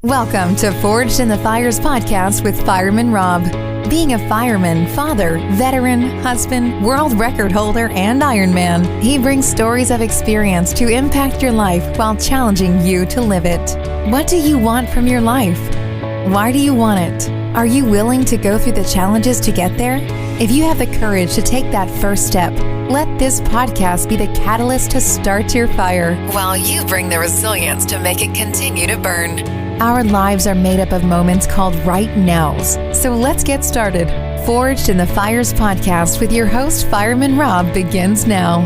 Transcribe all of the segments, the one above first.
Welcome to Forged in the Fires podcast with Fireman Rob. Being a fireman, father, veteran, husband, world record holder, and Ironman, he brings stories of experience to impact your life while challenging you to live it. What do you want from your life? Why do you want it? Are you willing to go through the challenges to get there? If you have the courage to take that first step, let this podcast be the catalyst to start your fire while you bring the resilience to make it continue to burn. Our lives are made up of moments called right nows. So let's get started. Forged in the Fires podcast with your host, Fireman Rob, begins now.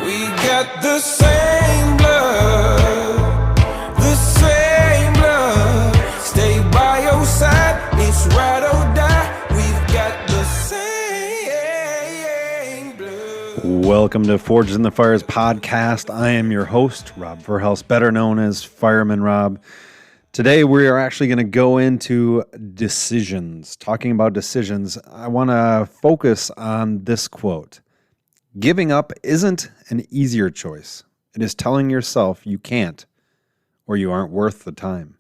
We got the same blood, the same blood. Stay by your side, it's ride or die. We've got the same blood. Welcome to Forged in the Fires podcast. I am your host, Rob Verhelst, better known as Fireman Rob. Today we are actually going to go into decisions. Talking about decisions, I want to focus on this quote. Giving up isn't an easier choice. It is telling yourself you can't or you aren't worth the time.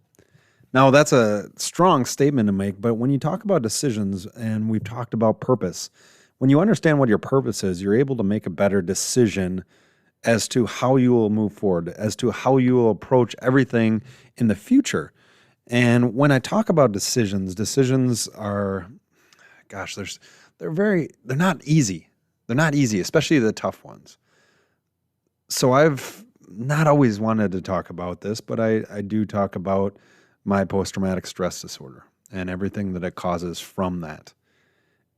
Now, that's a strong statement to make, but when you talk about decisions and we've talked about purpose, when you understand what your purpose is, you're able to make a better decision as to how you will move forward, as to how you will approach everything in the future. And when I talk about decisions are, they're not easy. They're not easy, especially the tough ones. So I've not always wanted to talk about this, but I do talk about my post-traumatic stress disorder and everything that it causes from that.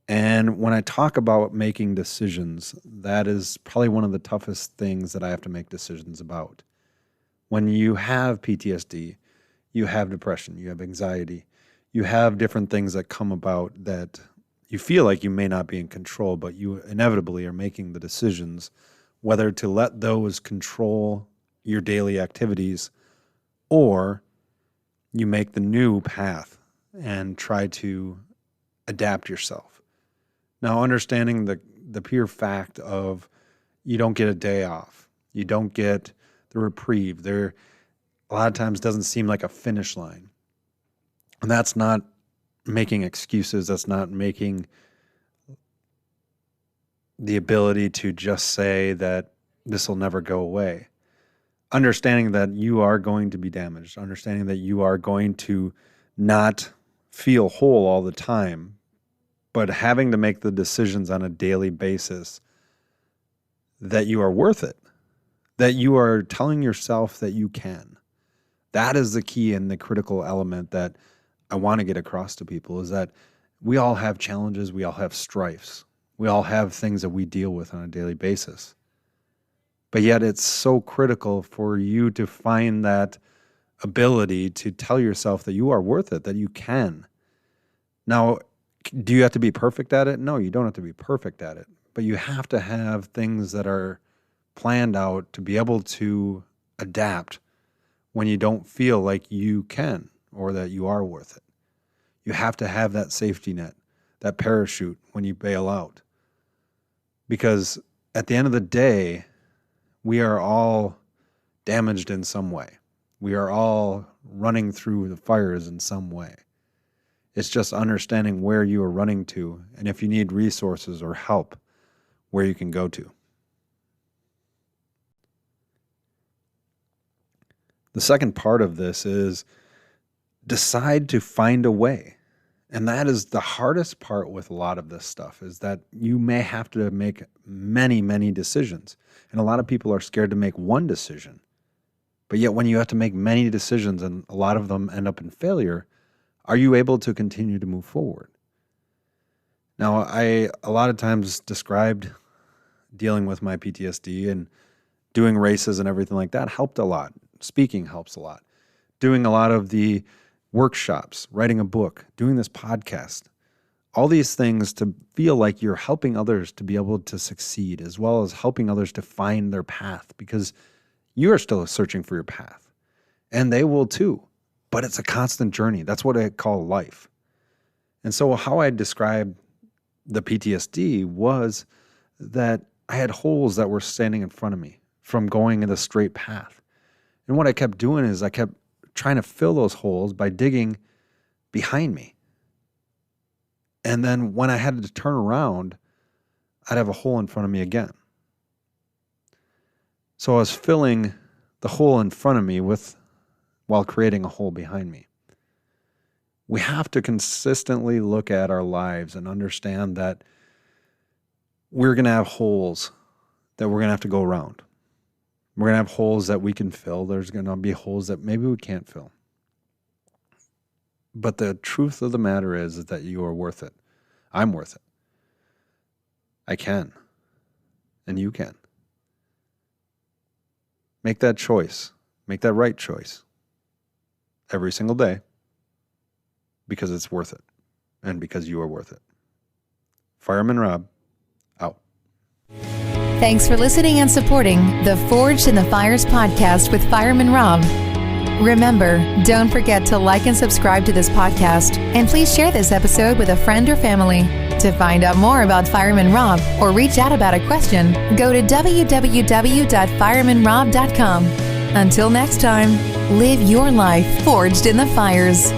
And when I talk about making decisions, that is probably one of the toughest things that I have to make decisions about. When you have PTSD, you have depression, you have anxiety, you have different things that come about that you feel like you may not be in control, but you inevitably are making the decisions whether to let those control your daily activities or you make the new path and try to adapt yourself. Now, understanding the pure fact of you don't get a day off, you don't get the reprieve, there a lot of times doesn't seem like a finish line. And that's not making excuses, that's not making the ability to just say that this will never go away. Understanding that you are going to be damaged, understanding that you are going to not feel whole all the time, but having to make the decisions on a daily basis that you are worth it, that you are telling yourself that you can. That is the key and the critical element that I want to get across to people, is that we all have challenges, we all have strifes, we all have things that we deal with on a daily basis. But yet it's so critical for you to find that ability to tell yourself that you are worth it, that you can. Now, do you have to be perfect at it? No, you don't have to be perfect at it. But you have to have things that are planned out to be able to adapt when you don't feel like you can or that you are worth it. You have to have that safety net, that parachute when you bail out. Because at the end of the day, we are all damaged in some way. We are all running through the fires in some way. It's just understanding where you are running to and if you need resources or help, where you can go to. The second part of this is decide to find a way. And that is the hardest part with a lot of this stuff, is that you may have to make many, many decisions. And a lot of people are scared to make one decision. But yet when you have to make many decisions and a lot of them end up in failure, are you able to continue to move forward? Now, I a lot of times described dealing with my PTSD, and doing races and everything like that helped a lot. Speaking helps a lot. Doing a lot of the workshops, writing a book, doing this podcast, all these things to feel like you're helping others to be able to succeed, as well as helping others to find their path, because you are still searching for your path and they will too, but it's a constant journey. That's what I call life. And so how I described the PTSD was that I had holes that were standing in front of me from going in the straight path. And what I kept doing is I kept trying to fill those holes by digging behind me. And then when I had to turn around, I'd have a hole in front of me again. So I was filling the hole in front of me while creating a hole behind me. We have to consistently look at our lives and understand that we're going to have holes that we're going to have to go around. We're going to have holes that we can fill. There's going to be holes that maybe we can't fill. But the truth of the matter is that you are worth it. I'm worth it. I can. And you can. Make that choice. Make that right choice. Every single day. Because it's worth it. And because you are worth it. Fireman Rob, out. Thanks for listening and supporting the Forged in the Fires podcast with Fireman Rob. Remember, don't forget to like and subscribe to this podcast, and please share this episode with a friend or family. To find out more about Fireman Rob or reach out about a question, go to www.firemanrob.com. Until next time, live your life forged in the fires.